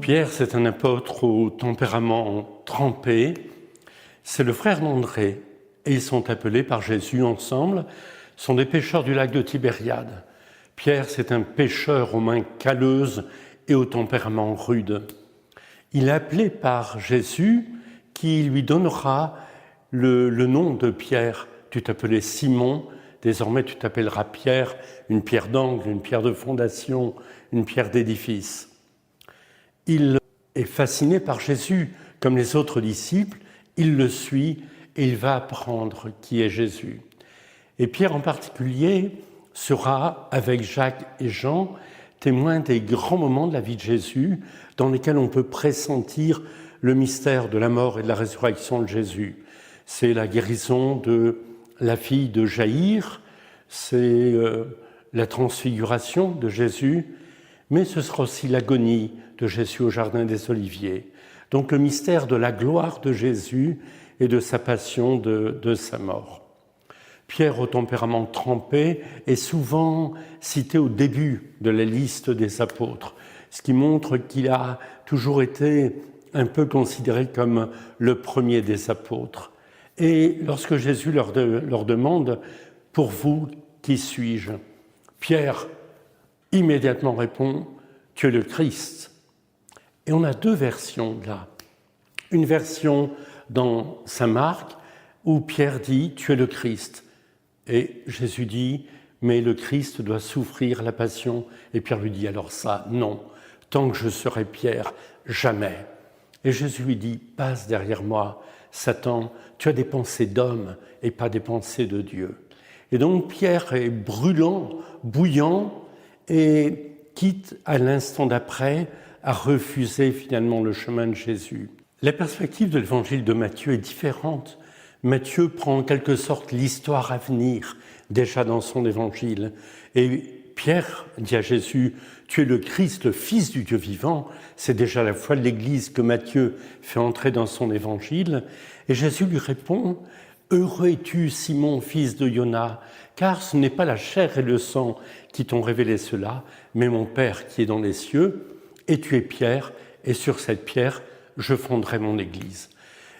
Pierre, c'est un apôtre au tempérament trempé. C'est le frère d'André. Et ils sont appelés par Jésus ensemble. Ce sont des pêcheurs du lac de Tibériade. Pierre, c'est un pêcheur aux mains calleuses et au tempérament rude. Il est appelé par Jésus qui lui donnera le nom de Pierre. Tu t'appelais Simon, désormais tu t'appelleras Pierre, une pierre d'angle, une pierre de fondation, une pierre d'édifice. Il est fasciné par Jésus, comme les autres disciples, il le suit et il va apprendre qui est Jésus. Et Pierre en particulier sera, avec Jacques et Jean, témoin des grands moments de la vie de Jésus, dans lesquels on peut pressentir le mystère de la mort et de la résurrection de Jésus. C'est la guérison de la fille de Jaïr, c'est la transfiguration de Jésus, mais ce sera aussi l'agonie de Jésus au Jardin des Oliviers. Donc le mystère de la gloire de Jésus et de sa passion, de sa mort. Pierre, au tempérament trempé, est souvent cité au début de la liste des apôtres, ce qui montre qu'il a toujours été un peu considéré comme le premier des apôtres. Et lorsque Jésus leur demande « Pour vous, qui suis-je » Pierre immédiatement répond « Tu es le Christ ». Et on a deux versions là. Une version dans Saint Marc où Pierre dit « Tu es le Christ ». Et Jésus dit « Mais le Christ doit souffrir la passion ». Et Pierre lui dit « Alors ça, non. Tant que je serai Pierre, jamais ». Et Jésus lui dit « Passe derrière moi, Satan, tu as des pensées d'homme et pas des pensées de Dieu ». Et donc Pierre est brûlant, bouillant, et quitte à l'instant d'après à refuser finalement le chemin de Jésus. La perspective de l'évangile de Matthieu est différente. Matthieu prend en quelque sorte l'histoire à venir, déjà dans son évangile. Et Pierre dit à Jésus, « Tu es le Christ, le Fils du Dieu vivant ». C'est déjà la foi de l'Église que Matthieu fait entrer dans son évangile. Et Jésus lui répond, « Heureux es-tu, Simon, fils de Jonas, car ce n'est pas la chair et le sang qui t'ont révélé cela, mais mon Père qui est dans les cieux. Et tu es Pierre, et sur cette pierre, je fonderai mon Église. »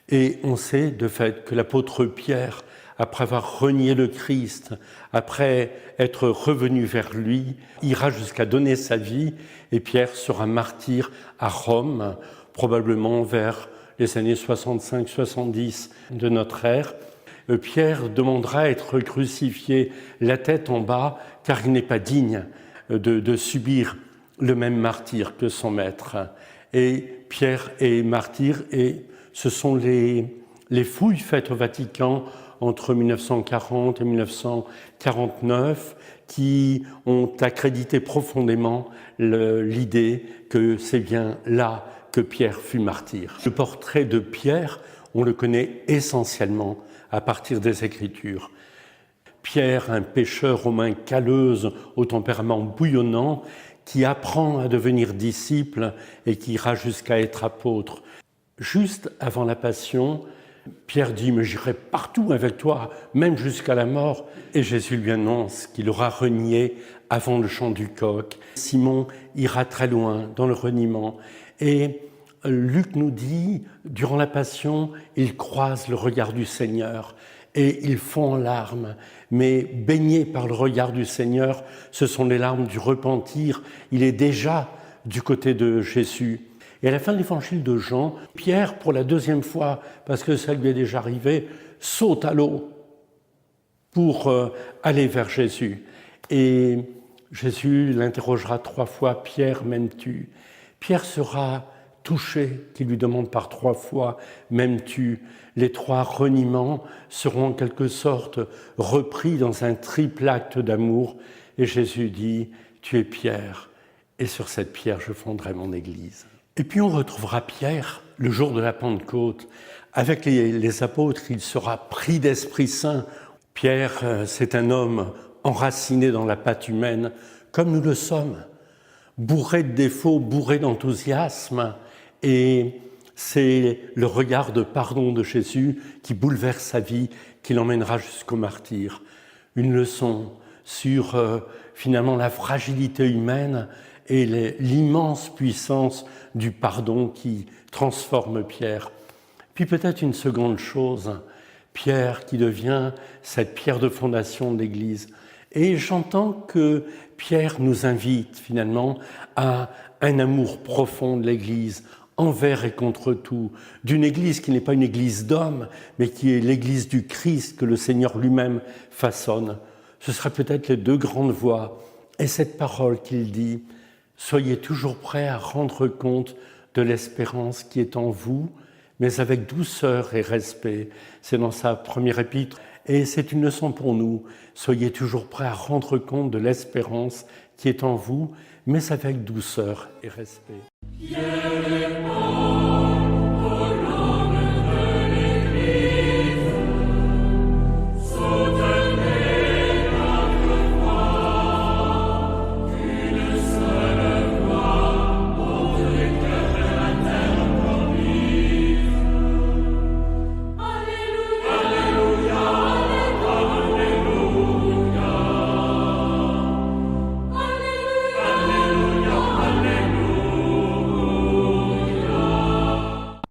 Et on sait de fait que l'apôtre Pierre, après avoir renié le Christ, après être revenu vers lui, ira jusqu'à donner sa vie, et Pierre sera martyr à Rome, probablement vers les années 65-70 de notre ère. Pierre demandera à être crucifié la tête en bas, car il n'est pas digne de subir le même martyre que son maître. Et Pierre est martyr, et ce sont les fouilles faites au Vatican entre 1940 et 1949 qui ont accrédité profondément l'idée que c'est bien là que Pierre fut martyr. Le portrait de Pierre, on le connaît essentiellement à partir des Écritures. Pierre, un pêcheur aux mains calleuses, au tempérament bouillonnant, qui apprend à devenir disciple et qui ira jusqu'à être apôtre. Juste avant la Passion, Pierre dit « Mais j'irai partout avec toi, même jusqu'à la mort ». Et Jésus lui annonce qu'il aura renié avant le chant du coq. Simon ira très loin dans le reniement. Et Luc nous dit, durant la Passion, il croise le regard du Seigneur et il fond en larmes. Mais baigné par le regard du Seigneur, ce sont les larmes du repentir. Il est déjà du côté de Jésus. Et à la fin de l'évangile de Jean, Pierre, pour la deuxième fois, parce que ça lui est déjà arrivé, saute à l'eau pour aller vers Jésus. Et Jésus l'interrogera 3 fois, « Pierre, m'aimes-tu » Pierre sera touché, qui lui demande par 3 fois « m'aimes-tu ?» Les 3 reniements seront en quelque sorte repris dans un triple acte d'amour. Et Jésus dit « tu es Pierre, et sur cette pierre je fonderai mon Église ». Et puis on retrouvera Pierre le jour de la Pentecôte. Avec les apôtres, il sera pris d'Esprit Saint. Pierre, c'est un homme enraciné dans la pâte humaine, comme nous le sommes, bourré de défauts, bourré d'enthousiasme. Et c'est le regard de pardon de Jésus qui bouleverse sa vie, qui l'emmènera jusqu'au martyre. Une leçon sur finalement la fragilité humaine et l'immense puissance du pardon qui transforme Pierre. Puis peut-être une seconde chose, Pierre qui devient cette pierre de fondation de l'Église. Et j'entends que Pierre nous invite finalement à un amour profond de l'Église, envers et contre tout, d'une Église qui n'est pas une Église d'hommes, mais qui est l'Église du Christ que le Seigneur lui-même façonne. Ce sera peut-être les 2 grandes voies. Et cette parole qu'il dit, « Soyez toujours prêts à rendre compte de l'espérance qui est en vous, mais avec douceur et respect. » C'est dans sa première épître. Et c'est une leçon pour nous. Soyez toujours prêts à rendre compte de l'espérance qui est en vous, mais avec douceur et respect. Yeah.